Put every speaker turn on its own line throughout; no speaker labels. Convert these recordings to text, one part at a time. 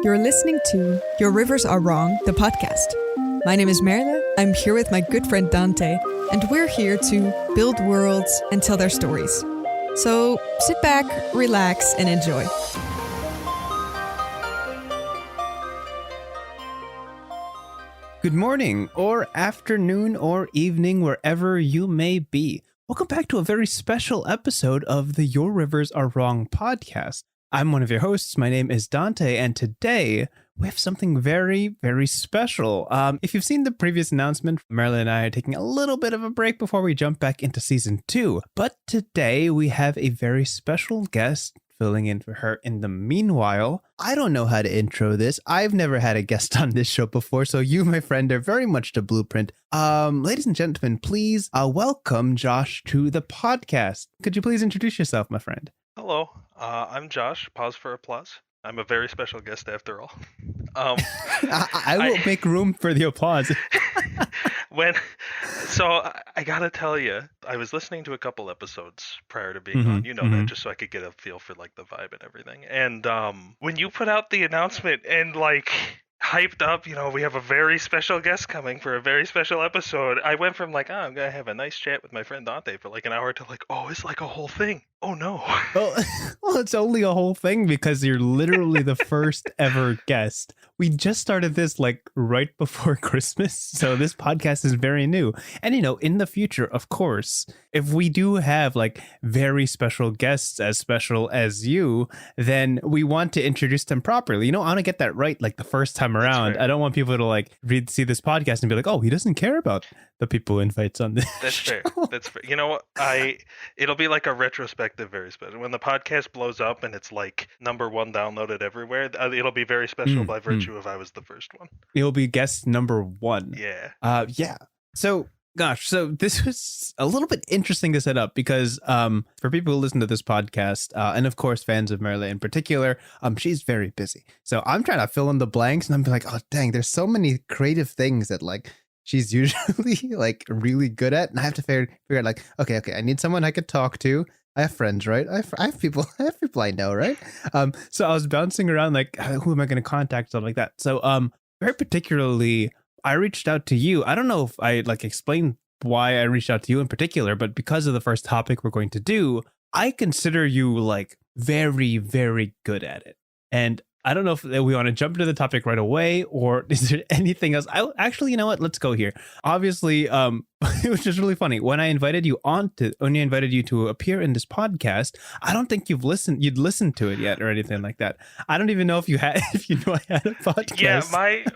You're listening to Your Rivers Are Wrong, the podcast. My name is Merle. I'm here with my good friend Dante, and we're here to build worlds and tell their stories. So sit back, relax, and enjoy.
Good morning, or afternoon, or evening, wherever you may be. Welcome back to a very special episode of the Your Rivers Are Wrong podcast. I'm one of your hosts. My name is Dante, and today we have something very, very special. If you've seen the previous announcement, Marilyn and I are taking a little bit of a break before we jump back into season 2. But today we have a very special guest filling in for her in the meanwhile. I don't know how to intro this. I've never had a guest on this show before, so you, my friend, are very much the blueprint. Ladies and gentlemen, please welcome Josh to the podcast. Could you please introduce yourself, my friend?
Hello, I'm Josh. Pause for applause. I'm a very special guest after all.
I will make room for the applause.
I gotta tell you, I was listening to a couple episodes prior to being on, that, just so I could get a feel for like the vibe and everything. And when you put out the announcement and like hyped up, we have a very special guest coming for a very special episode, I went from like, I'm gonna have a nice chat with my friend Dante for like an hour to like, oh, it's like a whole thing. Oh no.
Well, it's only a whole thing because you're literally the first ever guest. We just started this like right before Christmas, so this podcast is very new. And in the future, of course, if we do have like very special guests as special as you, then we want to introduce them properly. I want to get that right like the first time around. I don't want people to like see this podcast and be like, oh, he doesn't care about the people who invites on this.
That's fair. That's fair. You know what? It'll be like a retrospective, very special. When the podcast blows up and it's like #1 downloaded everywhere, it'll be very special by virtue of I was the first one.
It'll be guest #1.
Yeah.
Yeah. So this was a little bit interesting to set up because for people who listen to this podcast, and of course fans of Merle in particular, she's very busy. So I'm trying to fill in the blanks and I'm like, oh dang, there's so many creative things that like she's usually like really good at, and I have to figure out like, okay, I need someone I could talk to. I have friends, right? I have people I know, right? So I was bouncing around like, who am I going to contact, something like that. So very particularly, I reached out to you. I don't know if I like explained why I reached out to you in particular, but because of the first topic we're going to do, I consider you like very, very good at it. And I don't know if we want to jump into the topic right away, or is there anything else? Actually, you know what? Let's go here. Obviously, it was just really funny when I invited you to appear in this podcast. I don't think you'd listened to it yet or anything like that. I don't even know if you knew I had a podcast.
Yeah,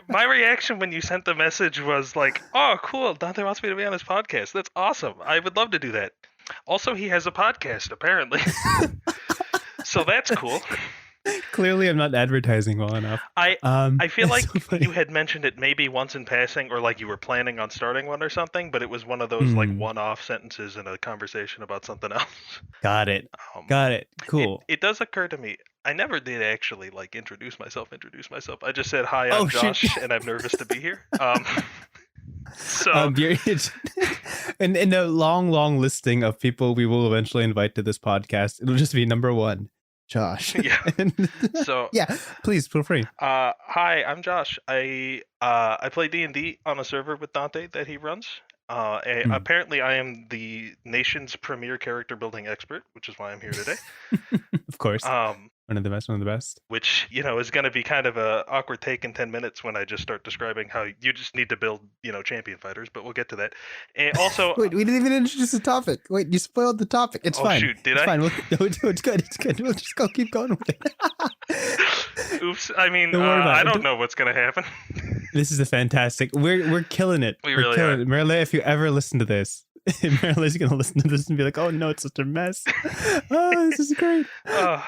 my reaction when you sent the message was like, oh, cool. Dante wants me to be on his podcast. That's awesome. I would love to do that. Also, he has a podcast apparently, so that's cool.
Clearly, I'm not advertising well enough.
I feel like so you had mentioned it maybe once in passing, or like you were planning on starting one or something, but it was one of those like one-off sentences in a conversation about something else.
Got it. Cool.
It does occur to me, I never did actually like introduce myself. I just said, hi, I'm Josh, and I'm nervous to be here.
In a long listing of people we will eventually invite to this podcast, it'll just be #1. Josh.
Yeah. So
yeah, please feel free.
Hi, I'm Josh. I play D&D on a server with Dante that he runs. Apparently, I am the nation's premier character building expert, which is why I'm here today.
Of course. One of the best.
Which, is going to be kind of a awkward take in 10 minutes when I just start describing how you just need to build, champion fighters, but we'll get to that. And also...
Wait, we didn't even introduce the topic. Wait, you spoiled the topic. It's fine.
Oh, shoot, did
it's
I?
Fine. It's good. We'll just keep going with it.
Oops. I mean, I don't know what's going to happen.
This is fantastic. We're killing it.
We're really killing
it. Merle, if you ever listen to this, Marile's going to listen to this and be like, oh no, it's such a mess. Oh, this is great.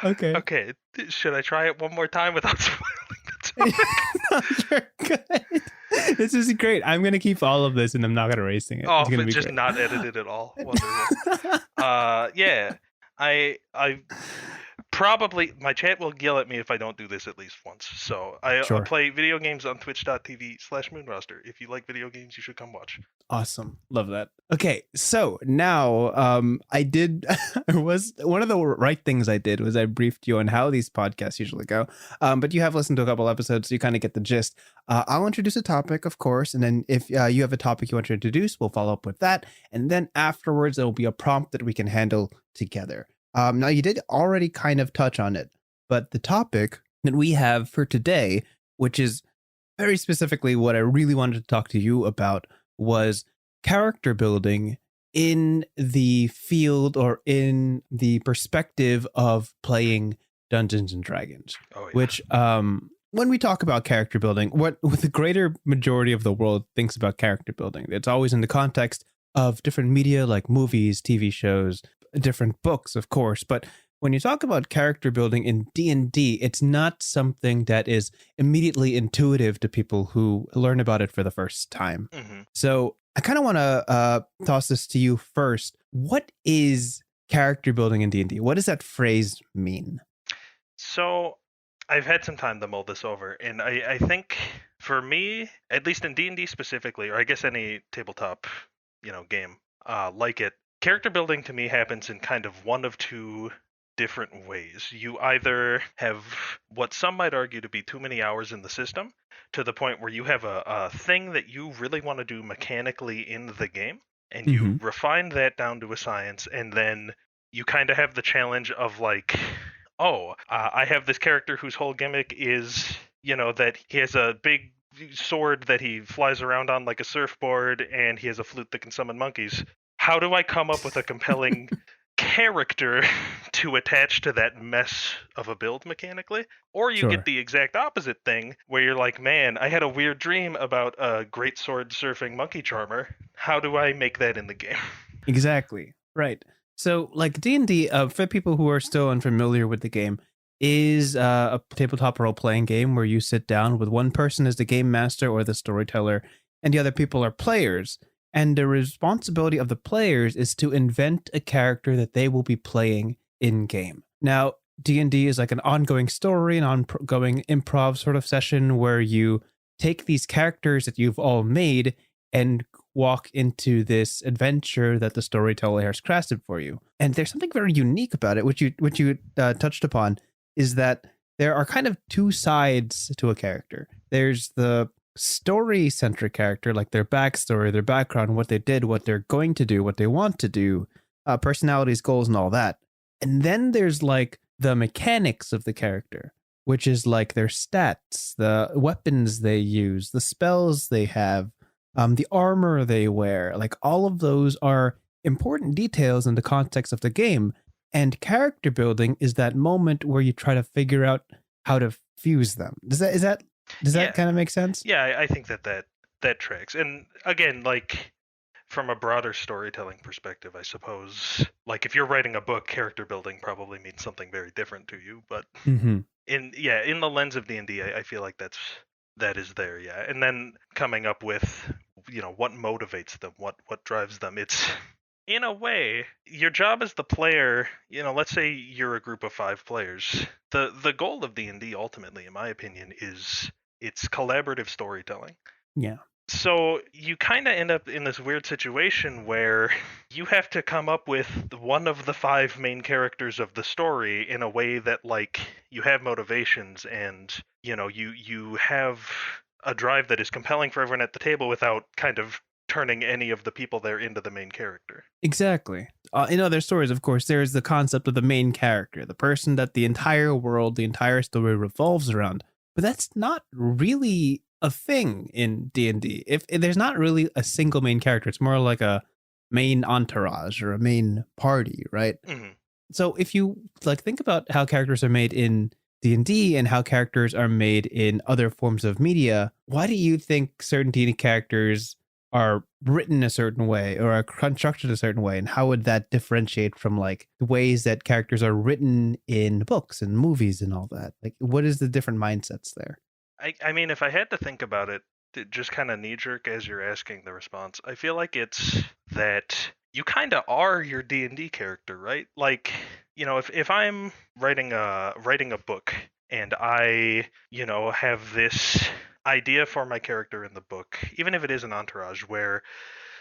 Okay. Should I try it one more time without spoiling the topic?
No, you're good. This is great. I'm going to keep all of this and I'm not going to erasing it.
Oh,
it's
but just
great.
not edited at all. Wonderful. Yeah. I Probably my chat will yell at me if I don't do this at least once. So I
Sure.
play video games on twitch.tv/MoonRoster. If you like video games, you should come watch.
Awesome. Love that. Okay, so now I did was one of the right things I did was I briefed you on how these podcasts usually go. But you have listened to a couple episodes, so you kind of get the gist. I'll introduce a topic, of course, and then if you have a topic you want to introduce, we'll follow up with that. And then afterwards, there will be a prompt that we can handle together. Now, you did already kind of touch on it, but the topic that we have for today, which is very specifically what I really wanted to talk to you about, was character building in the field or in the perspective of playing Dungeons and Dragons.
Oh, yeah.
Which, when we talk about character building, what the greater majority of the world thinks about character building, it's always in the context of different media like movies, TV shows, different books, of course. But when you talk about character building in D&D, it's not something that is immediately intuitive to people who learn about it for the first time.
Mm-hmm.
So I kind of want to toss this to you first. What is character building in D&D? What does that phrase mean?
So I've had some time to mull this over, and I think for me, at least in D&D specifically, or I guess any tabletop, game like it, character building to me happens in kind of one of two different ways. You either have what some might argue to be too many hours in the system, to the point where you have a thing that you really want to do mechanically in the game, and you refine that down to a science, and then you kind of have the challenge of like, I have this character whose whole gimmick is, that he has a big sword that he flies around on like a surfboard, and he has a flute that can summon monkeys. How do I come up with a compelling character to attach to that mess of a build mechanically? Or you get the exact opposite thing where you're like, man, I had a weird dream about a great sword surfing monkey charmer. How do I make that in the game?
Exactly. Right. So like D&D, for people who are still unfamiliar with the game, is a tabletop role-playing game where you sit down with one person as the game master or the storyteller, and the other people are players. And the responsibility of the players is to invent a character that they will be playing in-game. Now, D&D is like an ongoing story, an ongoing improv sort of session where you take these characters that you've all made and walk into this adventure that the storyteller has crafted for you. And there's something very unique about it, which you touched upon, is that there are kind of two sides to a character. There's the story-centric character, like their backstory, their background, what they did, what they're going to do, what they want to do, personalities, goals, and all that. And then there's like the mechanics of the character, which is like their stats, the weapons they use, the spells they have, the armor they wear. Like all of those are important details in the context of the game. And character building is that moment where you try to figure out how to fuse them. Does that kind of make sense?
Yeah, I think that tracks. And again, like from a broader storytelling perspective, I suppose, like if you're writing a book, character building probably means something very different to you. But in the lens of D&D, I feel like that is there, yeah. And then coming up with, what motivates them, what drives them. It's, in a way, your job as the player, let's say you're a group of 5 players. The goal of D&D ultimately, in my opinion, is it's collaborative storytelling.
Yeah.
So you kind of end up in this weird situation where you have to come up with one of the 5 main characters of the story in a way that, like, you have motivations and, you have a drive that is compelling for everyone at the table without kind of turning any of the people there into the main character.
Exactly. In other stories, of course, there is the concept of the main character, the person that the entire world, the entire story revolves around. But that's not really a thing in D&D. If there's not really a single main character, it's more like a main entourage or a main party, right?
Mm-hmm.
So if you think about how characters are made in D&D and how characters are made in other forms of media, why do you think certain D&D characters are written a certain way or are constructed a certain way, and how would that differentiate from like the ways that characters are written in books and movies and all that? Like, what is the different mindsets there?
I mean, if I had to think about it, just kind of knee-jerk as you're asking the response, I feel like it's that you kind of are your D&D character, right? Like, if I'm writing a book and I, have this idea for my character in the book, even if it is an entourage where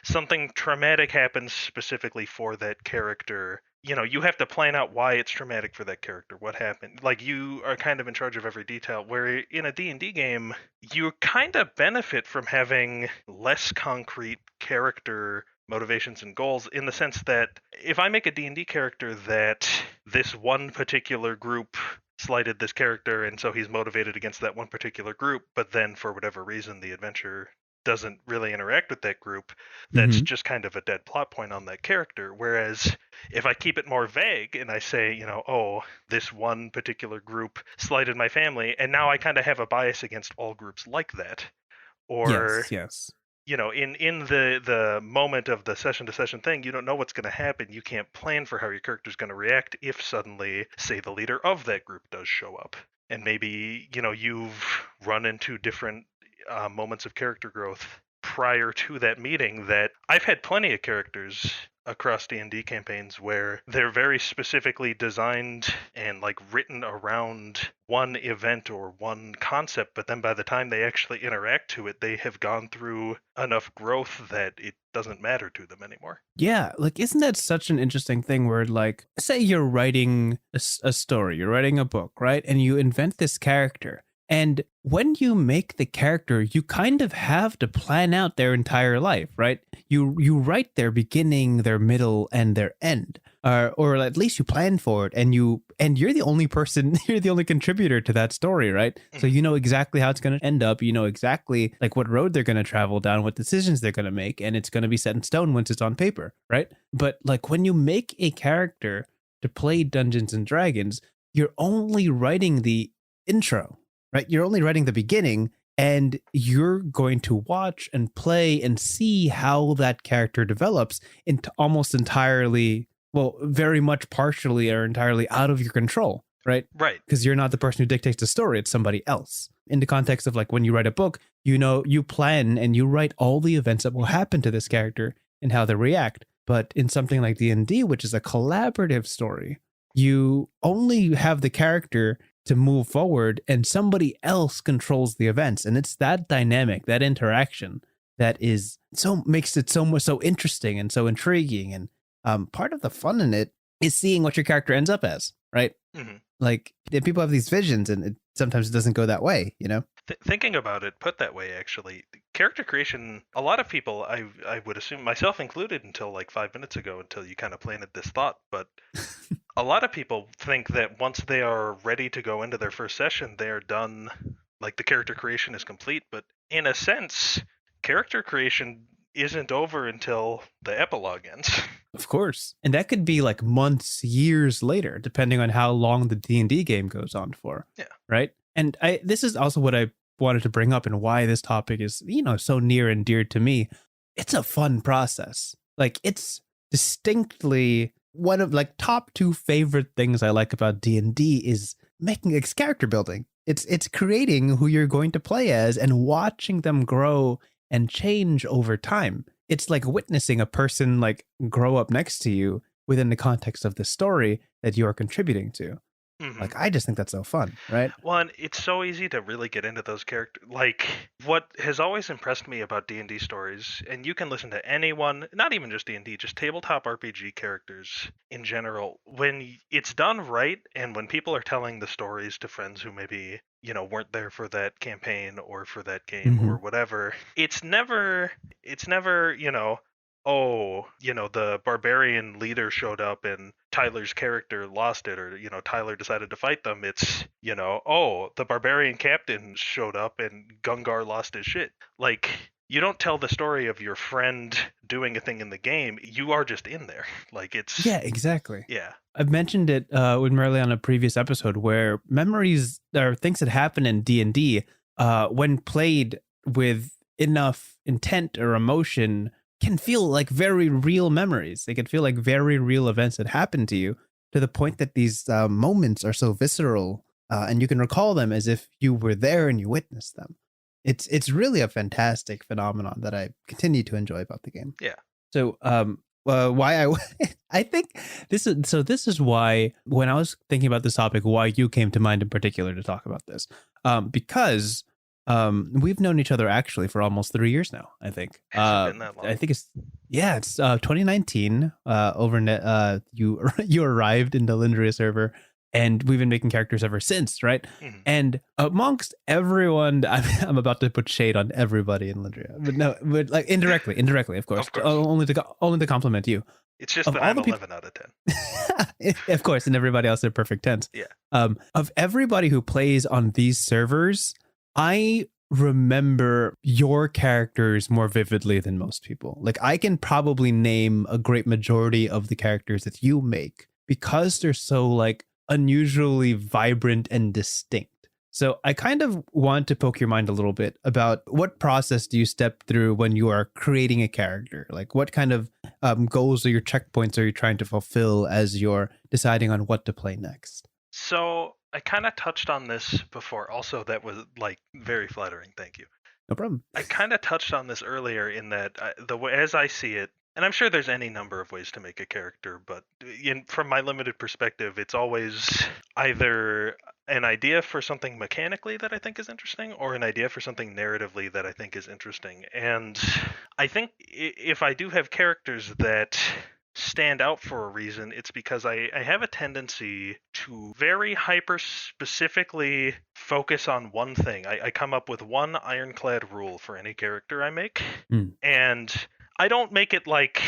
something traumatic happens specifically for that character, you have to plan out why it's traumatic for that character, what happened. Like, you are kind of in charge of every detail, where in a D&D game, you kind of benefit from having less concrete character motivations and goals, in the sense that if I make a D&D character that this one particular group slighted this character and so he's motivated against that one particular group, but then for whatever reason the adventure doesn't really interact with that group, that's just kind of a dead plot point on that character. Whereas if I keep it more vague and I say, this one particular group slighted my family, and now I kind of have a bias against all groups like that. Or
yes.
In the moment of the session to session thing, you don't know what's going to happen. You can't plan for how your character's going to react if suddenly, say, the leader of that group does show up. And maybe, you've run into different moments of character growth prior to that meeting. That I've had plenty of characters across D&D campaigns where they're very specifically designed and like written around one event or one concept, but then by the time they actually interact to it, they have gone through enough growth that it doesn't matter to them anymore.
Yeah, like, isn't that such an interesting thing where, like, say you're writing a story, you're writing a book, right? And you invent this character. And when you make the character, you kind of have to plan out their entire life, right? You write their beginning, their middle, and their end, or at least you plan for it. And you're the only person, you're the only contributor to that story, right? So you know exactly how it's going to end up. You know exactly like what road they're going to travel down, what decisions they're going to make, and it's going to be set in stone once it's on paper, right? But like when you make a character to play Dungeons and Dragons, you're only writing the intro. Right, you're only writing the beginning, and you're going to watch and play and see how that character develops into almost entirely, well, very much partially or entirely out of your control, right?
Right.
Because you're not the person who dictates the story, it's somebody else. In the context of like when you write a book, you plan and you write all the events that will happen to this character and how they react. But in something like D&D, which is a collaborative story, you only have the character to move forward and somebody else controls the events. And it's that dynamic, that interaction that makes it so interesting and so intriguing. And part of the fun in it is seeing what your character ends up as, right?
Mm-hmm.
Like people have these visions and sometimes it doesn't go that way,
Thinking about it, put that way, actually, character creation, a lot of people, I would assume, myself included until like 5 minutes ago, until you kind of planted this thought, but a lot of people think that once they are ready to go into their first session, they are done, like the character creation is complete. But in a sense, character creation isn't over until the epilogue ends.
Of course. And that could be like months, years later, depending on how long the D&D game goes on for.
Yeah.
Right? And this is also what I wanted to bring up and why this topic is, so near and dear to me. It's a fun process. Like, it's distinctly one of like top 2 favorite things I like about D&D is making character building. It's creating who you're going to play as and watching them grow and change over time. It's like witnessing a person like grow up next to you within the context of the story that you're contributing to. Mm-hmm. Like, I just think that's so fun, right?
Well, and it's so easy to really get into those characters. Like, what has always impressed me about D&D stories, and you can listen to anyone, not even just D&D, just tabletop RPG characters in general, when it's done right, and when people are telling the stories to friends who maybe, weren't there for that campaign or for that game or whatever, it's never, the barbarian leader showed up and Tyler's character lost it, or, Tyler decided to fight them. It's, the barbarian captain showed up and Gungar lost his shit. Like, you don't tell the story of your friend doing a thing in the game. You are just in there. Like, it's...
Yeah, exactly.
Yeah.
I've mentioned it with Merle on a previous episode where memories or things that happen in D&D, when played with enough intent or emotion, can feel like very real memories. They can feel like very real events that happen to you, to the point that these moments are so visceral and you can recall them as if you were there and you witnessed them. It's really a fantastic phenomenon that I continue to enjoy about the game.
Yeah.
So why I I think this is why when I was thinking about this topic, why you came to mind in particular to talk about this, because we've known each other actually for almost 3 years now. I think.
Has it been that long?
I think it's 2019. You you arrived in the Lindria server. And we've been making characters ever since, right?
Mm-hmm.
And amongst everyone, I'm about to put shade on everybody in Lindria, but no, but like indirectly, of course. Only to compliment you.
It's just that I'm 11 out of
10. Of course, and everybody else are perfect 10s.
Yeah.
Of everybody who plays on these servers, I remember your characters more vividly than most people. Like I can probably name a great majority of the characters that you make because they're so like unusually vibrant and distinct. So I kind of want to poke your mind a little bit about what process do you step through when you are creating a character? Like what kind of goals or your checkpoints are you trying to fulfill as you're deciding on what to play next?
So I kind of touched on this before. Also, that was like very flattering. Thank you.
No problem.
I kind of touched on this earlier in that the way as I see it, and I'm sure there's any number of ways to make a character, but from my limited perspective, it's always either an idea for something mechanically that I think is interesting or an idea for something narratively that I think is interesting. And I think if I do have characters that stand out for a reason, it's because I have a tendency to very hyper specifically focus on one thing. I come up with one ironclad rule for any character I make, and I don't make it like,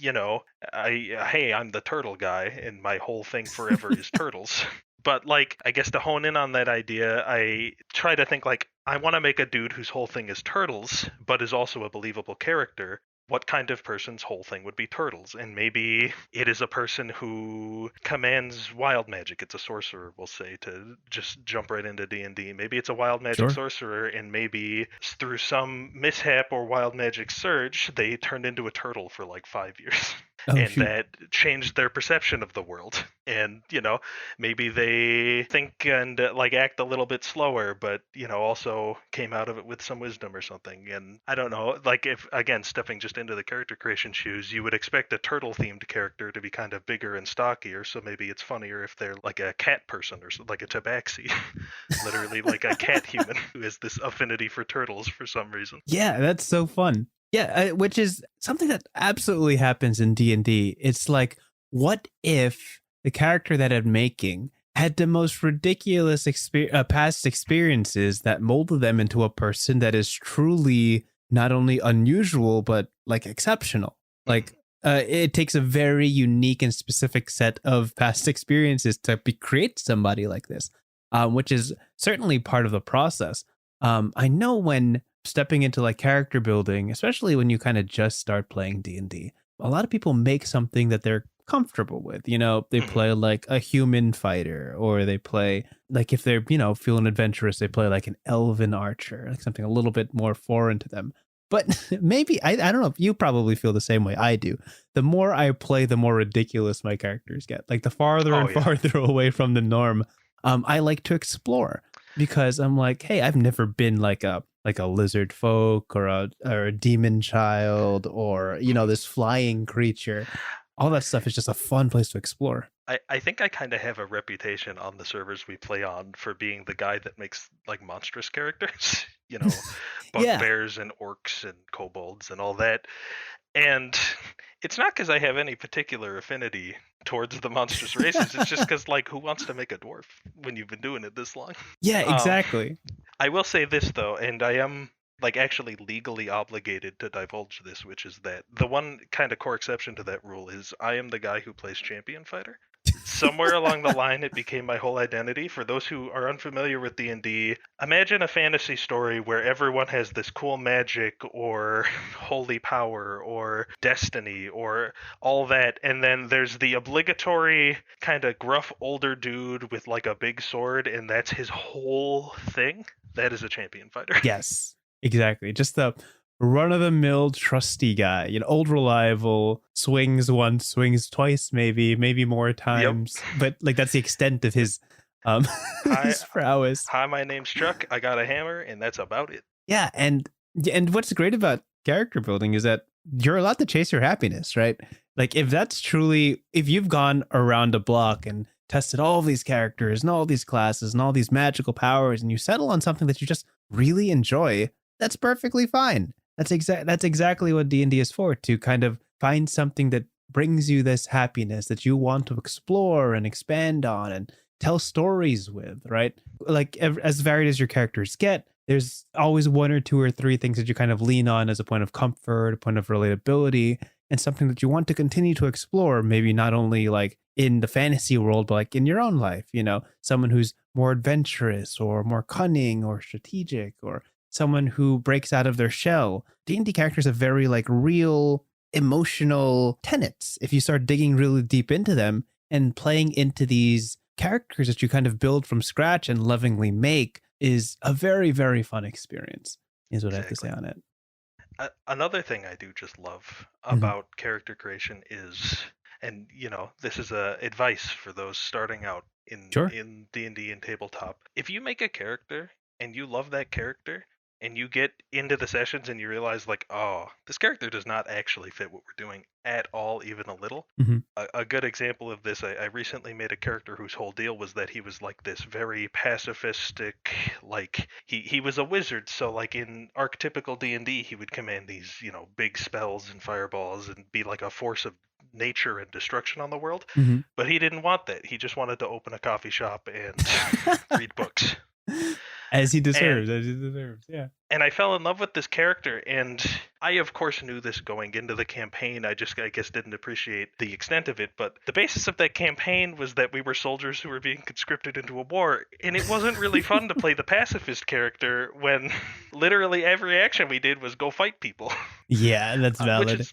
hey, I'm the turtle guy and my whole thing forever is turtles. But like, I guess to hone in on that idea, I try to think like, I want to make a dude whose whole thing is turtles, but is also a believable character. What kind of person's whole thing would be turtles? And maybe it is a person who commands wild magic. It's a sorcerer, we'll say, to just jump right into D&D. Maybe it's a wild magic sorcerer, and maybe through some mishap or wild magic surge, they turned into a turtle for like 5 years. That changed their perception of the world. And, maybe they think and like act a little bit slower, but, also came out of it with some wisdom or something. And I don't know, like if, again, stepping just into the character creation shoes, you would expect a turtle themed character to be kind of bigger and stockier. So maybe it's funnier if they're like a cat person or like a tabaxi, literally like a cat human who has this affinity for turtles for some reason.
Yeah, that's so fun. Yeah, which is something that absolutely happens in D&D. It's like, what if the character that I'm making had the most ridiculous past experiences that molded them into a person that is truly not only unusual, but like exceptional. Like it takes a very unique and specific set of past experiences to create somebody like this, which is certainly part of the process. I know when stepping into like character building, especially when you kind of just start playing D&D, a lot of people make something that they're comfortable with. They play like a human fighter, or they play like, if they're, feeling adventurous, they play like an elven archer, like something a little bit more foreign to them. But maybe, I don't know if you probably feel the same way I do. The more I play, the more ridiculous my characters get. Like the farther farther away from the norm, I like to explore, because I'm like, hey, I've never been like a lizard folk or a demon child or, this flying creature. All that stuff is just a fun place to explore.
I think I kind of have a reputation on the servers we play on for being the guy that makes like monstrous characters, bugbears and orcs and kobolds and all that. And it's not because I have any particular affinity towards the monstrous races. It's just because, like, who wants to make a dwarf when you've been doing it this long?
Yeah, exactly.
I will say this, though, and I am, like, actually legally obligated to divulge this, which is that the one kind of core exception to that rule is I am the guy who plays champion fighter. Somewhere along the line, it became my whole identity. For those who are unfamiliar with D&D, imagine a fantasy story where everyone has this cool magic or holy power or destiny or all that, and then there's the obligatory kind of gruff older dude with like a big sword, and that's his whole thing. That is a champion fighter.
Yes, exactly. Just the run-of-the-mill trusty guy, old reliable, swings once, swings twice, maybe more times. Yep. But like that's the extent of his his prowess.
Hi, my name's Chuck. I got a hammer, and that's about it.
Yeah, and what's great about character building is that you're allowed to chase your happiness, right? Like if you've gone around a block and tested all these characters and all these classes and all these magical powers and you settle on something that you just really enjoy, that's perfectly fine. That's exactly what D&D is for, to kind of find something that brings you this happiness that you want to explore and expand on and tell stories with, right? Like as varied as your characters get, there's always one or two or three things that you kind of lean on as a point of comfort, a point of relatability, and something that you want to continue to explore, maybe not only like in the fantasy world, but like in your own life, someone who's more adventurous or more cunning or strategic, or someone who breaks out of their shell. D&D characters have very like real emotional tenets. If you start digging really deep into them and playing into these characters that you kind of build from scratch and lovingly make, is a very, very fun experience, is what I have to say on it.
Another thing I do just love about character creation is, and this is advice for those starting out in D&D and tabletop. If you make a character and you love that character, and you get into the sessions and you realize like, oh, this character does not actually fit what we're doing at all, even a little. A good example of this, I recently made a character whose whole deal was that he was like this very pacifistic, like he was a wizard. So like in archetypical D&D, he would command these, big spells and fireballs and be like a force of nature and destruction on the world. But he didn't want that. He just wanted to open a coffee shop and read books.
As he deserves, yeah.
And I fell in love with this character, and I, of course, knew this going into the campaign. I guess, didn't appreciate the extent of it. But the basis of that campaign was that we were soldiers who were being conscripted into a war. And it wasn't really fun to play the pacifist character when literally every action we did was go fight people.
Yeah, that's valid.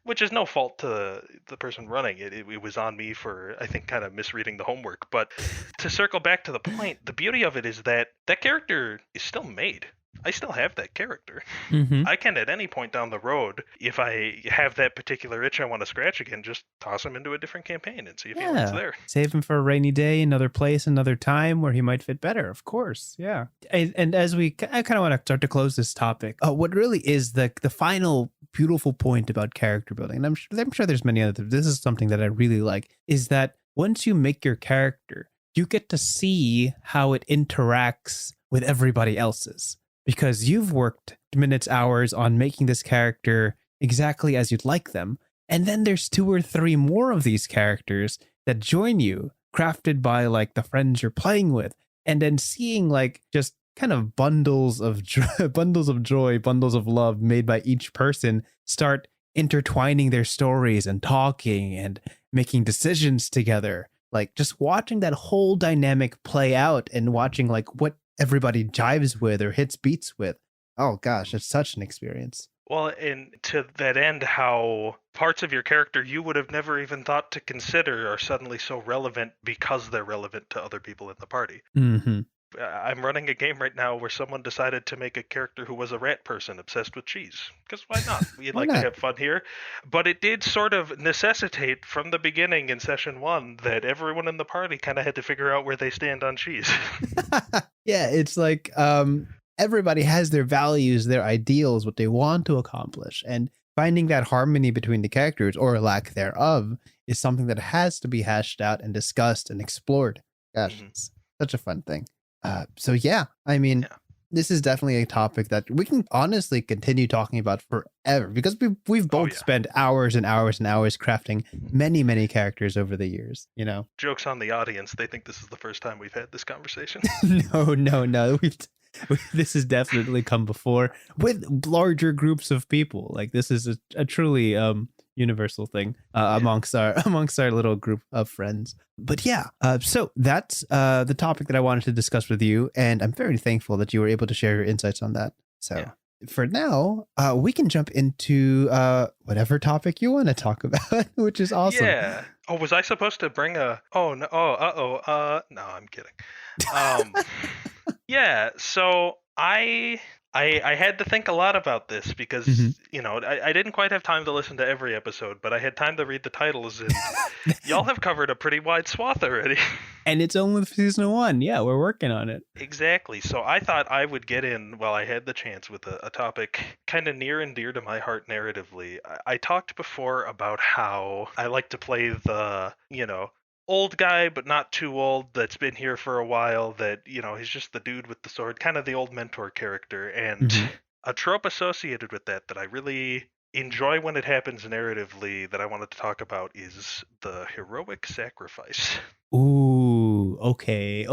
Which is no fault to the person running it. It was on me for, I think, kind of misreading the homework. But to circle back to the point, the beauty of it is that character is still made. I still have that character. I can, at any point down the road, if I have that particular itch I want to scratch again, just toss him into a different campaign and see if he lands there.
Save him for a rainy day, another place, another time where he might fit better, of course. Yeah. And as I kind of want to start to close this topic, what really is the final beautiful point about character building, and I'm sure there's many others, this is something that I really like, is that once you make your character, you get to see how it interacts with everybody else's. Because you've worked minutes, hours on making this character exactly as you'd like them. And then there's 2 or 3 more of these characters that join you, crafted by like the friends you're playing with. And then seeing like just kind of bundles of joy, bundles of love made by each person start intertwining their stories and talking and making decisions together. Like just watching that whole dynamic play out and watching like what everybody jives with or hits beats with. Oh gosh, it's such an experience.
Well, and to that end, how parts of your character you would have never even thought to consider are suddenly so relevant because they're relevant to other people in the party. I'm running a game right now where someone decided to make a character who was a rat person obsessed with cheese. Because why not? We'd like to have fun here. But it did sort of necessitate from the beginning in session 1 that everyone in the party kind of had to figure out where they stand on cheese.
Yeah, it's like everybody has their values, their ideals, what they want to accomplish. And finding that harmony between the characters, or lack thereof, is something that has to be hashed out and discussed and explored. Gosh, it's such a fun thing. So yeah, I mean, this is definitely a topic that we can honestly continue talking about forever, because we've both spent hours and hours and hours crafting many, many characters over the years,
Joke's on the audience. They think this is the first time we've had this conversation.
No. This has definitely come before with larger groups of people. Like this is a truly universal thing amongst our little group of friends. But yeah, so that's the topic that I wanted to discuss with you, and I'm very thankful that you were able to share your insights on that. So for now, we can jump into whatever topic you want to talk about, which is awesome.
Yeah. Oh, was I supposed to bring a? Oh no. Oh. No, I'm kidding. Yeah. So I I had to think a lot about this because,
Mhm.
I didn't quite have time to listen to every episode, but I had time to read the titles, and y'all have covered a pretty wide swath already.
And it's only season 1. Yeah, we're working on it.
Exactly. So I thought I would get in while I had the chance with a topic kind of near and dear to my heart narratively. I talked before about how I like to play the, old guy, but not too old, that's been here for a while, that, he's just the dude with the sword, kind of the old mentor character. And
Mhm.
a trope associated with that I really enjoy when it happens narratively that I wanted to talk about is the heroic sacrifice.
Ooh, okay.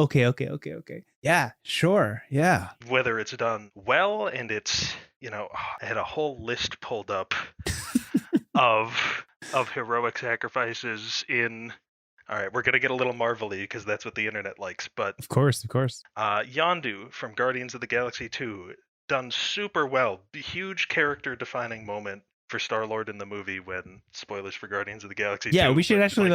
Yeah, sure. Yeah.
Whether it's done well, and it's, I had a whole list pulled up of heroic sacrifices in. All right, we're gonna get a little marvelly because that's what the internet likes, but
Of course.
Yondu from Guardians of the Galaxy 2, done super well. Huge character defining moment for Star-Lord in the movie when, spoilers for Guardians of the Galaxy
Yeah,
2,
we should
but
actually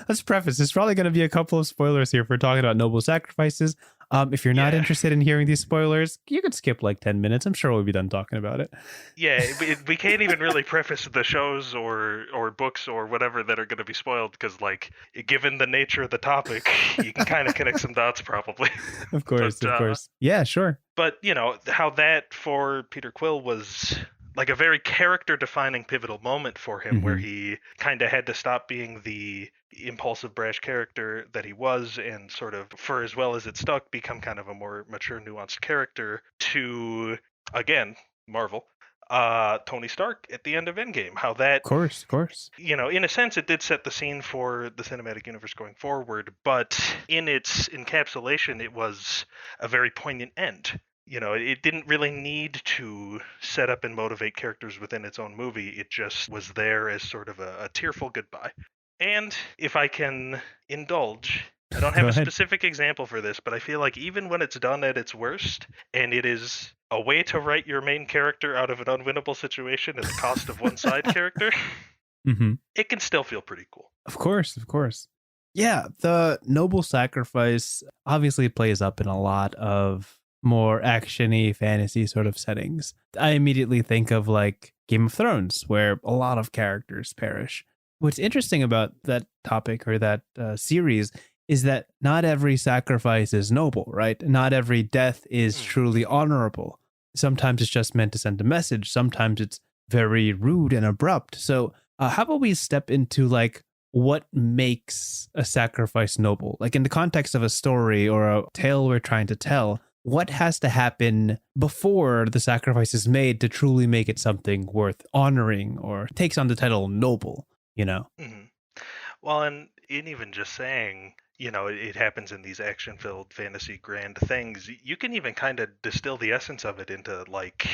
let's preface. There's probably going to be a couple of spoilers here if we're talking about noble sacrifices. If you're not
Yeah.
interested in hearing these spoilers, you could skip like 10 minutes. I'm sure we'll be done talking about it.
Yeah, we can't even really preface the shows or books or whatever that are going to be spoiled because, like, given the nature of the topic, you can kind of connect some dots probably.
Of course. Yeah, sure.
But, how that for Peter Quill was like a very character defining pivotal moment for him, where
Mhm.
he kind of had to stop being the impulsive, brash character that he was, and sort of, for as well as it stuck, become kind of a more mature, nuanced character to, again, Marvel. Tony Stark at the end of Endgame, how that,
Of course.
in a sense, it did set the scene for the cinematic universe going forward, but in its encapsulation, it was a very poignant end. It didn't really need to set up and motivate characters within its own movie. It just was there as sort of a tearful goodbye. And if I can indulge, I don't have
Go
a
ahead.
specific example for this, but I feel like even when it's done at its worst, and it is a way to write your main character out of an unwinnable situation at the cost of one side character,
Mhm.
it can still feel pretty cool.
Of course. Yeah, the noble sacrifice obviously plays up in a lot of more actiony fantasy sort of settings. I immediately think of like Game of Thrones, where a lot of characters perish. What's interesting about that topic or that series is that not every sacrifice is noble, right? Not every death is truly honorable. Sometimes it's just meant to send a message. Sometimes it's very rude and abrupt. So, how about we step into like what makes a sacrifice noble? Like in the context of a story or a tale we're trying to tell, what has to happen before the sacrifice is made to truly make it something worth honoring or takes on the title noble, you know?
Mm-hmm. Well, and in even just saying, it happens in these action-filled fantasy grand things, you can even kind of distill the essence of it into, like,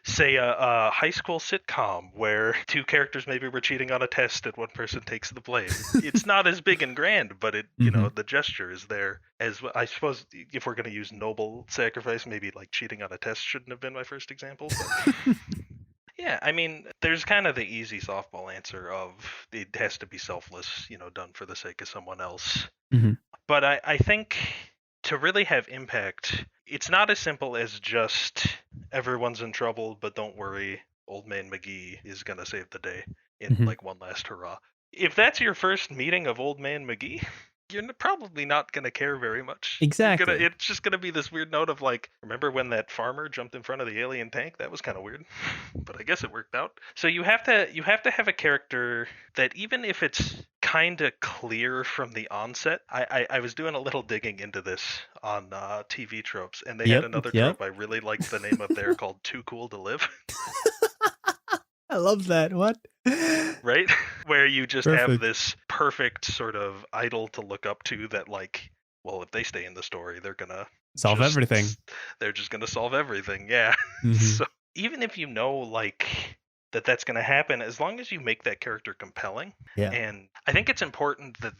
say a high school sitcom where two characters maybe were cheating on a test and one person takes the blame. It's not as big and grand, but the gesture is there. As I suppose, if we're going to use noble sacrifice, maybe like cheating on a test shouldn't have been my first example. But yeah, I mean, there's kind of the easy softball answer of it has to be selfless, done for the sake of someone else.
Mhm.
But I think to really have impact, it's not as simple as just everyone's in trouble, but don't worry, Old Man McGee is going to save the day in
Mhm.
like one last hurrah. If that's your first meeting of Old Man McGee, you're probably not going to care very much.
Exactly.
It's just going to be this weird note of like, remember when that farmer jumped in front of the alien tank? That was kind of weird, but I guess it worked out. So you have to have a character that, even if it's kind of clear from the onset. I was doing a little digging into this on TV tropes, and they had another trope I really liked the name of there called "Too Cool to Live."
I love that. What?
Right? Where you just have
Perfect.
this perfect sort of idol to look up to that, like, well, if they stay in the story, they're gonna
Solve everything.
They're just gonna solve everything. Yeah.
Mhm.
So even if you know, like, that's gonna happen, as long as you make that character compelling.
Yeah.
And I think it's important that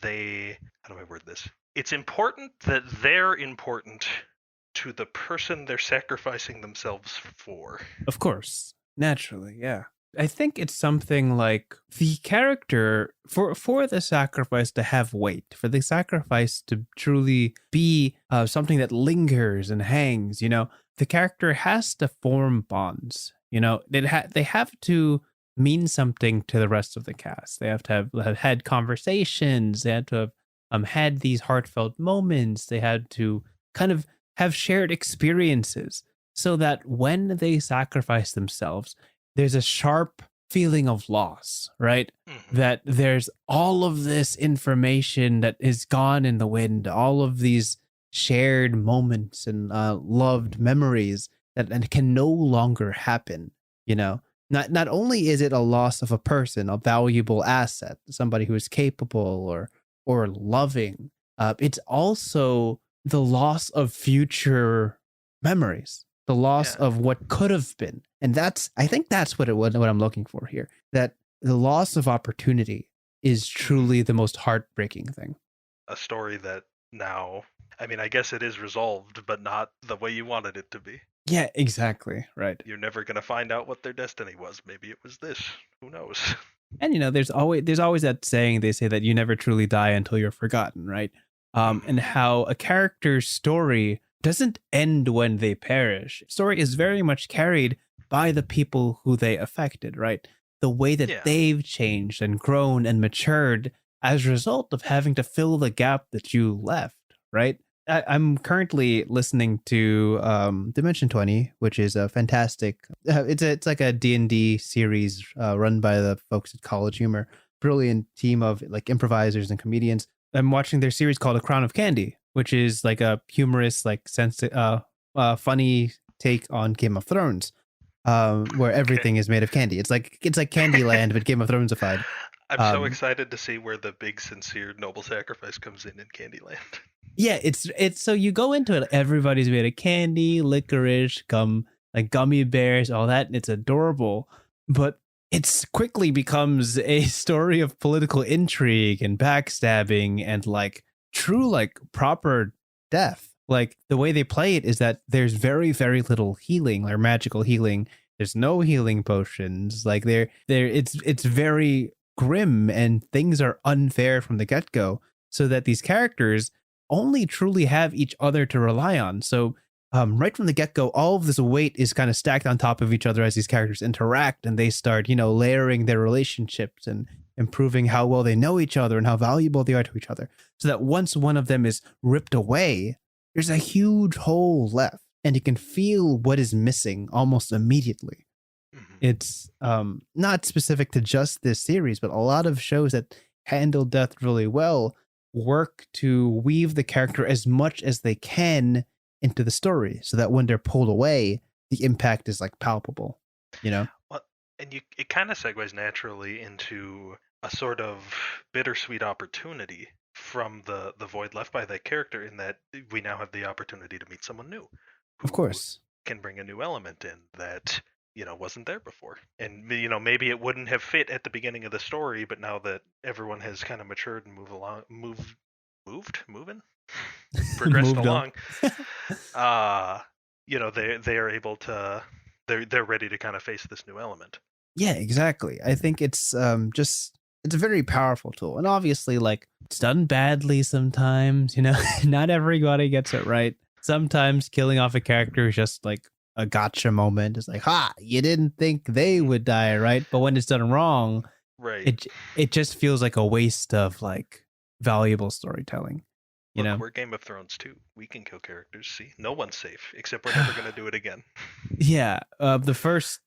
how do I word this? It's important that they're important to the person they're sacrificing themselves for.
Of course. Naturally, yeah. I think it's something like the character for the sacrifice to have weight, for the sacrifice to truly be something that lingers and hangs. The character has to form bonds. They have to mean something to the rest of the cast. They have to have had conversations. They have to have had these heartfelt moments. They had to kind of have shared experiences so that when they sacrifice themselves, there's a sharp feeling of loss, right? That there's all of this information that is gone in the wind, all of these shared moments and loved memories that and can no longer happen. Not only is it a loss of a person, a valuable asset, somebody who is capable or loving, it's also the loss of future memories, the loss of what could have been. And I think that's what I'm looking for here. That the loss of opportunity is truly the most heartbreaking thing.
A story that now, I mean, I guess it is resolved, but not the way you wanted it to be.
Yeah, exactly. Right.
You're never going to find out what their destiny was. Maybe it was this. Who knows?
And there's always that saying, they say that you never truly die until you're forgotten, right? And how a character's story doesn't end when they perish. Story is very much carried by the people who they affected, right? The way that they've changed and grown and matured as a result of having to fill the gap that you left, right? I'm currently listening to Dimension 20, which is a fantastic. It's like a D&D series run by the folks at College Humor. Brilliant team of like improvisers and comedians. I'm watching their series called A Crown of Candy, which is like a humorous, like funny take on Game of Thrones, where everything is made of candy. It's like Candyland, but Game of Thronesified.
I'm so excited to see where the big, sincere, noble sacrifice comes in Candyland.
Yeah, it's so you go into it, everybody's made of candy, licorice, gum, like gummy bears, all that, and it's adorable. But it quickly becomes a story of political intrigue and backstabbing and like true, like proper death. Like the way they play it is that there's very, very little healing or magical healing. There's no healing potions. Like it's very grim and things are unfair from the get-go, so that these characters only truly have each other to rely on. So right from the get-go, all of this weight is kind of stacked on top of each other as these characters interact, and they start, layering their relationships and improving how well they know each other and how valuable they are to each other. So that once one of them is ripped away, there's a huge hole left, and you can feel what is missing almost immediately. It's not specific to just this series, but a lot of shows that handle death really well work to weave the character as much as they can into the story, so that when they're pulled away, the impact is like palpable, Well,
and it kind of segues naturally into a sort of bittersweet opportunity from the void left by that character, in that we now have the opportunity to meet someone new.
Of course.
Can bring a new element in that wasn't there before, and maybe it wouldn't have fit at the beginning of the story, but now that everyone has kind of matured and progressed along, they are able to, they're ready to kind of face this new element.
Yeah, exactly. I think it's it's a very powerful tool, and obviously, like, it's done badly sometimes. Not everybody gets it right. Sometimes killing off a character is just like a gotcha moment. It's like, you didn't think they would die, right? But when it's done wrong,
right,
it just feels like a waste of like valuable storytelling.
We're Game of Thrones too. We can kill characters. See, no one's safe, except we're never gonna do it again.
Yeah, the first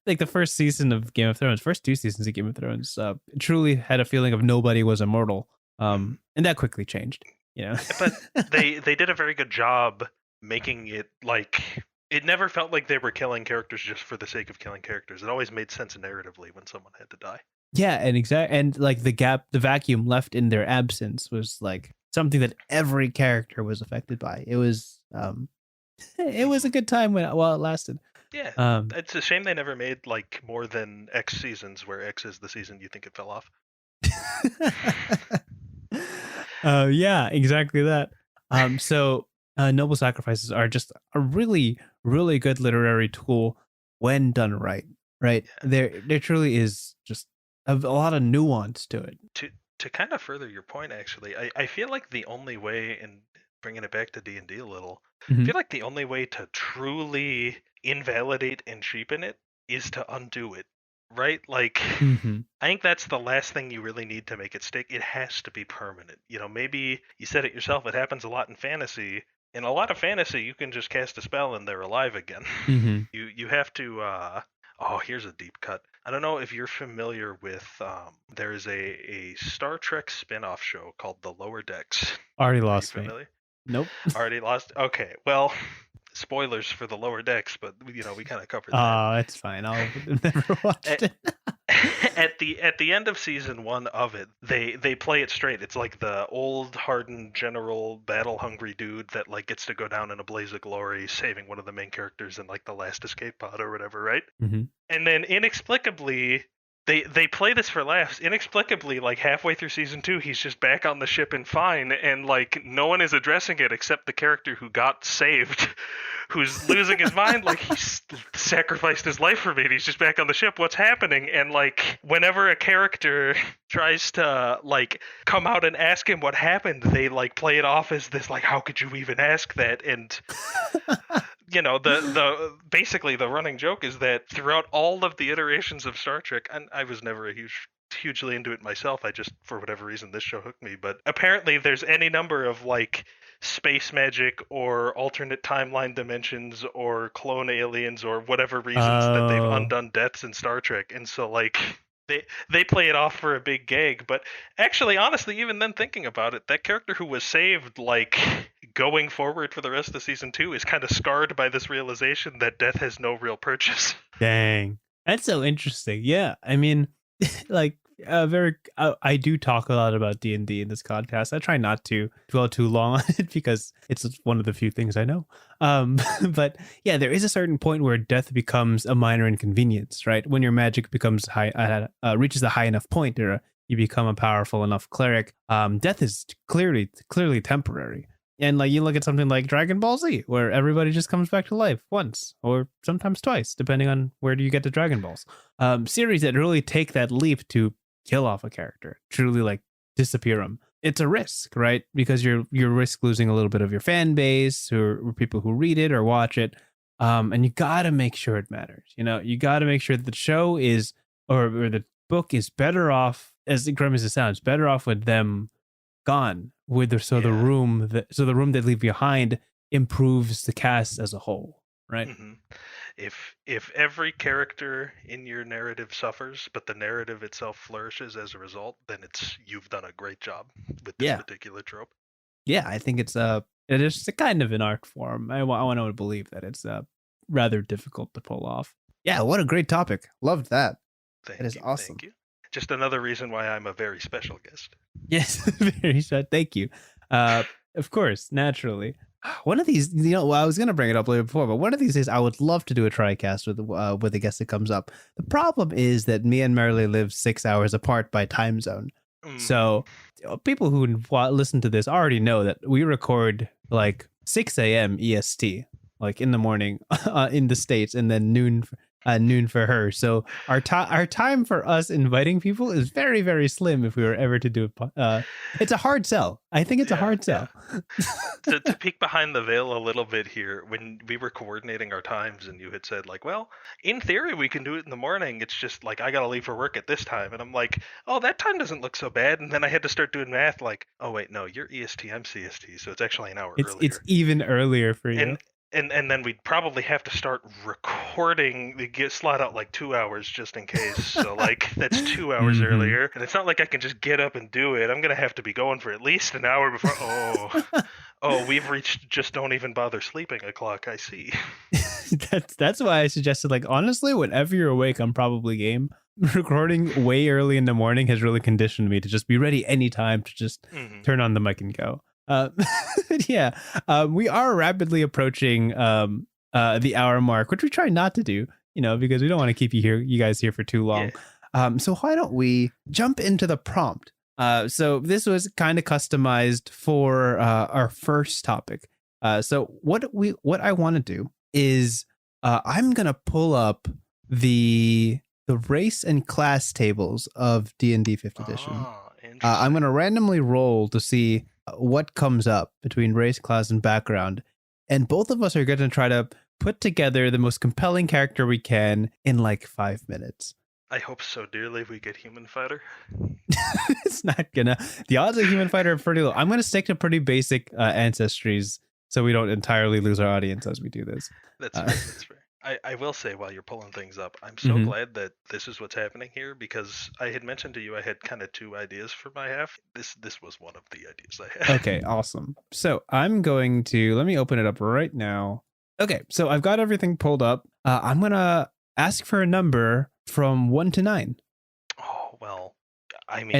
season of Game of Thrones, first 2 seasons of Game of Thrones, truly had a feeling of nobody was immortal. And that quickly changed.
But they did a very good job making it like, it never felt like they were killing characters just for the sake of killing characters. It always made sense narratively when someone had to die.
Yeah, and like the vacuum left in their absence was like something that every character was affected by. It was a good time while it lasted.
Yeah, it's a shame they never made like more than X seasons, where X is the season you think it fell off.
Yeah, exactly that. So noble sacrifices are just a really, really good literary tool when done right. right? There truly is just a lot of nuance to it.
To kind of further your point, actually, I feel like the only way, and bringing it back to D&D a little, I feel like the only way to truly invalidate and cheapen it is to undo it, right? Like, I think that's the last thing you really need to make it stick. It has to be permanent. You know, maybe you said it yourself, it happens a lot in fantasy. In a lot of fantasy, you can just cast a spell and they're alive again. You have to oh, here's a deep cut. I don't know if you're familiar with there is a Star Trek spin-off show called The Lower Decks.
Already
Are you
lost me.
familiar?
Nope.
Already lost? Okay. Well, spoilers for The Lower Decks, but we kind of covered that.
Oh, it's fine. I'll never watched it.
At the end of season 1 of it, they play it straight. It's like the old hardened general battle hungry dude that like gets to go down in a blaze of glory saving one of the main characters in like the last escape pod or whatever, right? And then inexplicably they play this for laughs. Inexplicably, like halfway through season 2, he's just back on the ship and fine, and like no one is addressing it except the character who got saved, who's losing his mind, like he's sacrificed his life for me and he's just back on the ship. What's happening? And like whenever a character tries to like come out and ask him what happened, they like play it off as this like, how could you even ask that? And you know, the basically the running joke is that throughout all of the iterations of Star Trek, and I was never a hugely into it myself, I just, for whatever reason, this show hooked me, but apparently there's any number of like space magic or alternate timeline dimensions or clone aliens or whatever reasons that they've undone deaths in Star Trek, and so like they play it off for a big gag. But actually, honestly, even then thinking about it, that character who was saved, like going forward for the rest of season 2, is kind of scarred by this realization that death has no real purchase.
Dang, that's so interesting. Yeah, I mean, like I do talk a lot about D&D in this podcast. I try not to dwell too long on it because it's one of the few things I know. But yeah, there is a certain point where death becomes a minor inconvenience, right? When your magic becomes reaches a high enough point, or you become a powerful enough cleric. Death is clearly temporary. And like you look at something like Dragon Ball Z, where everybody just comes back to life once or sometimes twice, depending on where do you get the Dragon Balls. Series that really take that leap to kill off a character, truly like disappear them. It's a risk, right? Because you're risk losing a little bit of your fan base or people who read it or watch it. And you got to make sure it matters. You know, you got to make sure that the show is or the book is better off, as grim as it sounds, better off with them gone. The room they leave behind improves the cast as a whole, right?
If every character in your narrative suffers, but the narrative itself flourishes as a result, then you've done a great job with this particular trope.
Yeah, I think it is a kind of an art form. I want to believe that it's rather difficult to pull off. Yeah, what a great topic. Loved that. That is awesome.
Thank you. Just another reason why I'm a very special guest.
Yes, very special. Thank you. Of course, naturally. One of these, I was going to bring it up later before, but one of these days I would love to do a TriCast with a guest that comes up. The problem is that me and Merle live 6 hours apart by time zone. So people who listen to this already know that we record like 6 a.m. EST, like in the morning in the States, and then noon for her. So our time for us inviting people is very, very slim if we were ever to do it. It's a hard sell. I think it's a hard sell.
To peek behind the veil a little bit here, when we were coordinating our times and you had said like, well, in theory we can do it in the morning. It's just like, I got to leave for work at this time. And I'm like, oh, that time doesn't look so bad. And then I had to start doing math like, oh, wait, no, you're EST, I'm CST. So it's actually an hour earlier. It's
even earlier for you.
And then we'd probably have to start recording, slot out like 2 hours just in case. So like that's 2 hours earlier. And it's not like I can just get up and do it. I'm going to have to be going for at least an hour before. Oh, we've reached just don't even bother sleeping o'clock. I see.
That's why I suggested, like, honestly, whenever you're awake, I'm probably game. Recording way early in the morning has really conditioned me to just be ready anytime to just turn on the mic and go. We are rapidly approaching the hour mark, which we try not to do, because we don't want to keep you guys here for too long. So why don't we jump into the prompt? So this was kind of customized for our first topic. So what I want to do is I'm gonna pull up the race and class tables of D&D 5th edition.
Oh, interesting.
I'm going to randomly roll to see what comes up between race, class, and background. And both of us are going to try to put together the most compelling character we can in like 5 minutes.
I hope so dearly we get Human Fighter.
It's not gonna. The odds of Human Fighter are pretty low. I'm gonna stick to pretty basic ancestries so we don't entirely lose our audience as we do this.
That's fair. That's fair. I will say, while you're pulling things up, I'm so glad that this is what's happening here, because I had mentioned to you I had kind of 2 ideas for my half. This was one of the ideas I had.
Okay, awesome. So I'm going to, let me open it up right now. Okay, so I've got everything pulled up. I'm gonna ask for a number from 1 to 9.
Oh, well, I mean,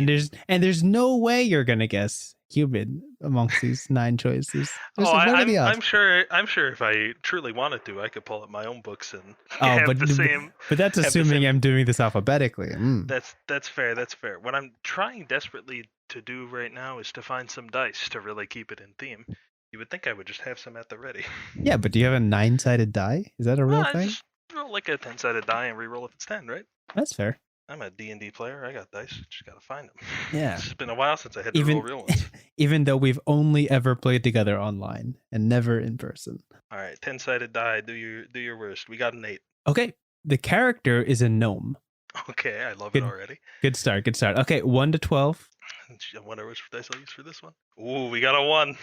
and there's no way you're gonna guess human amongst these 9 choices.
I'm sure if I truly wanted to, I could pull up my own books and have the same.
But that's assuming I'm doing this alphabetically.
That's fair. That's fair. What I'm trying desperately to do right now is to find some dice to really keep it in theme. You would think I would just have some at the ready.
Yeah, but do you have a 9-sided die? Is that a real thing?
Just roll like a 10-sided die and re-roll if it's 10, right?
That's fair.
I'm a D&D player. I got dice. Just gotta find them.
Yeah.
It's been a while since I had to roll real ones.
Even though we've only ever played together online and never in person.
All right, 10-sided die. Do your worst. We got an 8.
Okay. The character is a gnome.
Okay, I love it already.
Good start. Okay, 1 to 12.
I wonder which dice I'll use for this one. Ooh, we got a 1.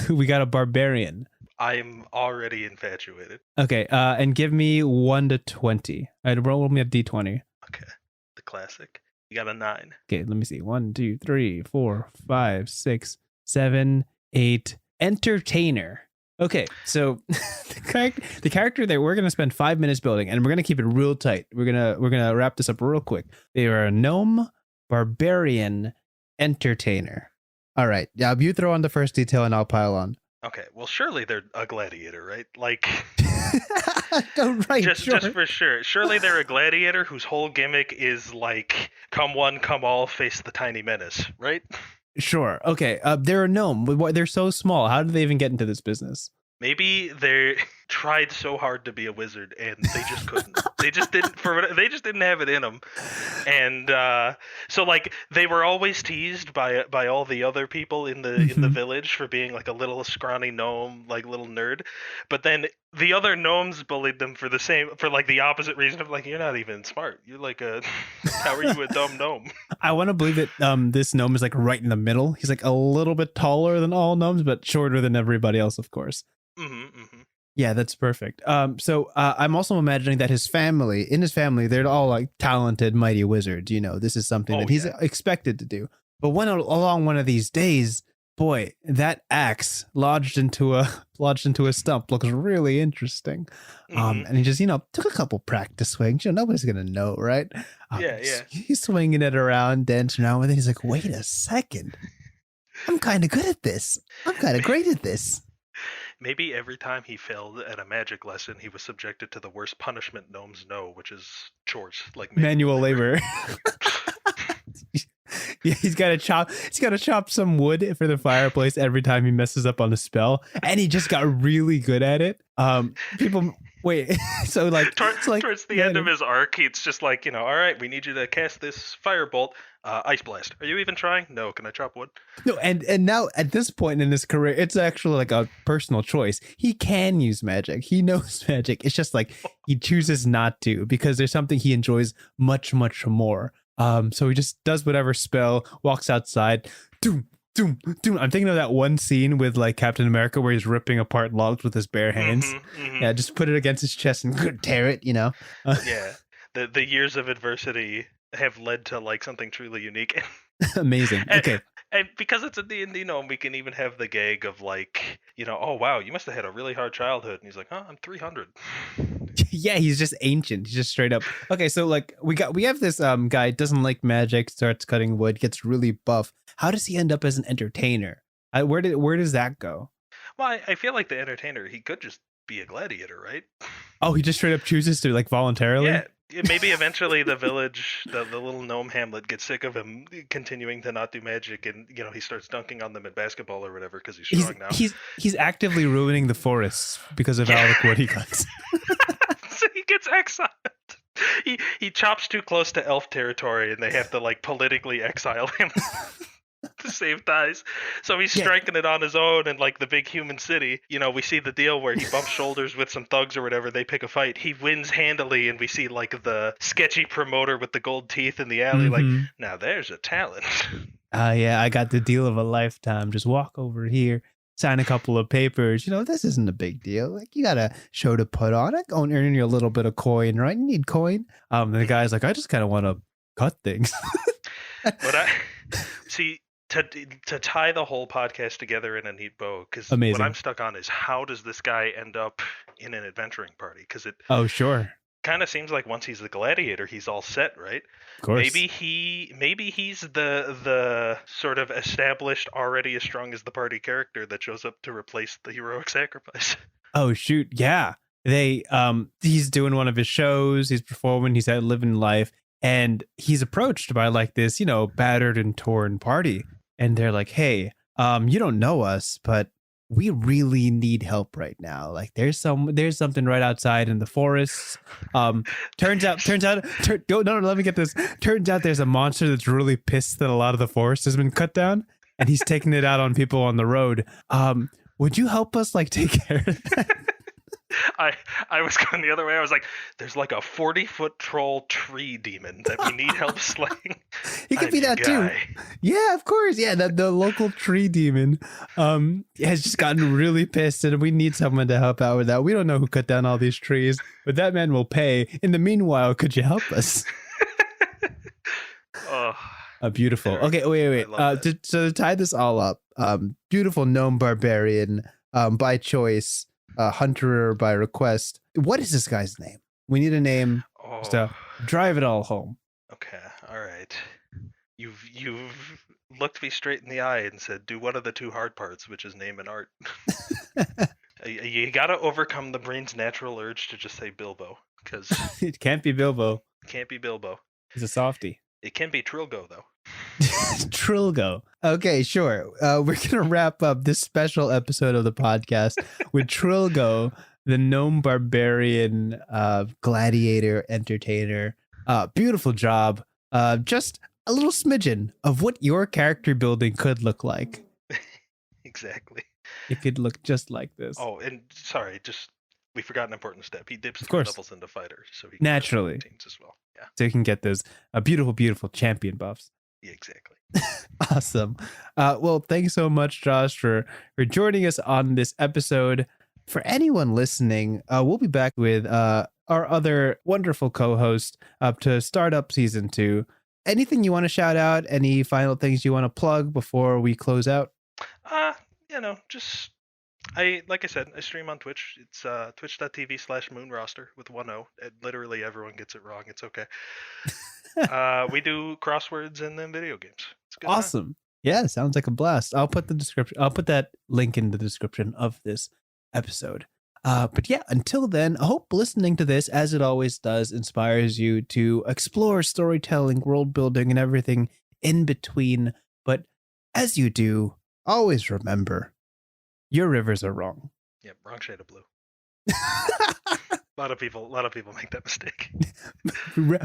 We got a barbarian.
I'm already infatuated.
Okay, and give me 1 to 20. Roll me a d20.
Okay, the classic. You got a 9.
Okay, let me see. 1, 2, 3, 4, 5, 6, 7, 8. Entertainer. Okay, so the character that we're gonna spend 5 minutes building, and we're gonna keep it real tight. We're gonna wrap this up real quick. They are a gnome, barbarian, entertainer. All right, yeah. You throw on the first detail, and I'll pile on.
Okay, well, surely they're a gladiator, right? Like,
right,
just for sure. Surely they're a gladiator whose whole gimmick is like, come one, come all, face the tiny menace, right?
Sure. Okay. They're a gnome. They're so small. How did they even get into this business?
Maybe they tried so hard to be a wizard and they just couldn't. They just didn't have it in them. And so like they were always teased by all the other people in the village for being like a little scrawny gnome, like little nerd. But then the other gnomes bullied them for the opposite reason of like, you're not even smart. You're like how are you a dumb gnome?
I want to believe that this gnome is like right in the middle. He's like a little bit taller than all gnomes, but shorter than everybody else, of course. Yeah, that's perfect. So I'm also imagining that in his family, they're all like talented, mighty wizards. You know, this is something that he's expected to do. But along one of these days, boy, that axe lodged into a stump looks really interesting. And he just, took a couple practice swings. Nobody's gonna know, right?
Yeah.
He's swinging it around, dancing around with it. He's like, wait a second, I'm kind of good at this. I'm kind of great at this.
Maybe every time he failed at a magic lesson, he was subjected to the worst punishment gnomes know, which is chores, like
manual labor. Yeah, he's got to chop some wood for the fireplace every time he messes up on a spell, and he just got really good at it. People wait, so like
towards the end of his arc, it's just like, all right, we need you to cast this firebolt. Ice blast. Are you even trying? No. Can I chop wood?
No. And now at this point in his career, it's actually like a personal choice. He can use magic. He knows magic. It's just like he chooses not to because there's something he enjoys much, much more. So he just does whatever spell, walks outside. Doom, doom, doom. I'm thinking of that one scene with like Captain America where he's ripping apart logs with his bare hands. Yeah, just put it against his chest and tear it. Yeah.
The years of adversity have led to like something truly unique.
Amazing. Okay.
And because it's a D&D gnome, we can even have the gag of like, oh wow, you must have had a really hard childhood. And he's like, I'm 300.
Yeah, he's just ancient. He's just straight up. Okay, so like we have this guy doesn't like magic, starts cutting wood, gets really buff. How does he end up as an entertainer? Where does that go?
Well, I feel like the entertainer, he could just be a gladiator, right?
Oh, he just straight up chooses to like voluntarily?
Yeah. Maybe eventually the village, the little gnome hamlet gets sick of him continuing to not do magic, and he starts dunking on them in basketball or whatever because he's strong now.
He's actively ruining the forests because of all the wood he cuts.
So he gets exiled. he chops too close to elf territory, and they have to like politically exile him to save ties. So he's striking it on his own in like the big human city. You know, we see the deal where he bumps shoulders with some thugs or whatever. They pick a fight. He wins handily, and we see like the sketchy promoter with the gold teeth in the alley. Like, now there's a talent.
Yeah, I got the deal of a lifetime. Just walk over here, sign a couple of papers. You know, this isn't a big deal. Like, you got a show to put on. Go and earn you a little bit of coin, right? You need coin. And the guy's like, I just kind of want to cut things.
But I see. To tie the whole podcast together in a neat bow, because what I'm stuck on is how does this guy end up in an adventuring party? Because it kind of seems like once he's the gladiator, he's all set, right?
Of course.
Maybe he's the sort of established, already as strong as the party character that shows up to replace the heroic sacrifice.
Oh shoot, yeah. He's doing one of his shows. He's performing. He's out living life, and he's approached by like this, you know, battered and torn party. And they're like, hey, you don't know us, but we really need help right now. Like there's something right outside in the forests. Turns out, let me get this. Turns out there's a monster that's really pissed that a lot of the forest has been cut down, and he's taking it out on people on the road. Would you help us like take care of that?
I was going the other way. I was like, there's like a 40-foot troll tree demon that we need help slaying.
He could be that too. Yeah, of course. Yeah, the local tree demon has just gotten really pissed, and we need someone to help out with that. We don't know who cut down all these trees, but that man will pay. In the meanwhile, could you help us? Beautiful. Okay, wait. So to tie this all up, beautiful gnome barbarian by choice. Hunter by request. What is this guy's name? We need a name to drive it all home.
Okay, all right. You've looked me straight in the eye and said, do one of the two hard parts, which is name and art. You got to overcome the brain's natural urge to just say Bilbo, because
it can't be Bilbo.
Can't be Bilbo.
He's a softie.
It can be Trilgo though.
Trilgo. Okay, sure. We're gonna wrap up this special episode of the podcast with Trilgo, the gnome barbarian, gladiator, entertainer. Beautiful job. Just a little smidgen of what your character building could look like.
Exactly.
It could look just like this.
Oh, and sorry, we forgot an important step. He dips 3 levels into fighter, so he can
naturally
teams as well. Yeah.
So you can get those beautiful champion buffs.
Yeah, exactly.
Awesome. Well, thanks so much, Josh, for joining us on this episode. For anyone listening, we'll be back with our other wonderful co-host to start up season 2. Anything you want to shout out? Any final things you want to plug before we close out?
Like I said, I stream on Twitch. It's twitch.tv/MoonRoster with 1 O. Literally everyone gets it wrong. It's okay. We do crosswords and then video games. It's good.
Awesome. Time. Yeah, sounds like a blast. I'll put that link in the description of this episode. But yeah, until then, I hope listening to this, as it always does, inspires you to explore storytelling, world building, and everything in between. But as you do, always remember, your rivers are wrong.
Yep, wrong shade of blue. A lot of people make that mistake.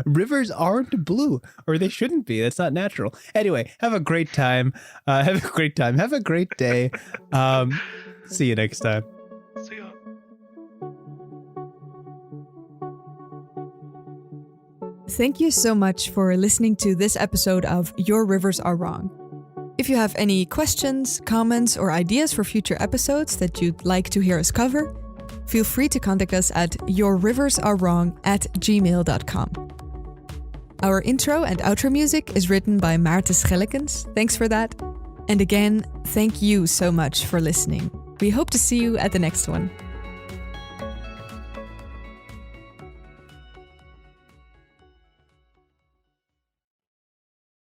Rivers aren't blue, or they shouldn't be. That's not natural. Anyway, have a great time. Have a great day. See you next time.
See ya.
Thank you so much for listening to this episode of Your Rivers Are Wrong. If you have any questions, comments, or ideas for future episodes that you'd like to hear us cover, feel free to contact us at yourriversarewrong@gmail.com. Our intro and outro music is written by Maarten Schellekens. Thanks for that. And again, thank you so much for listening. We hope to see you at the next one.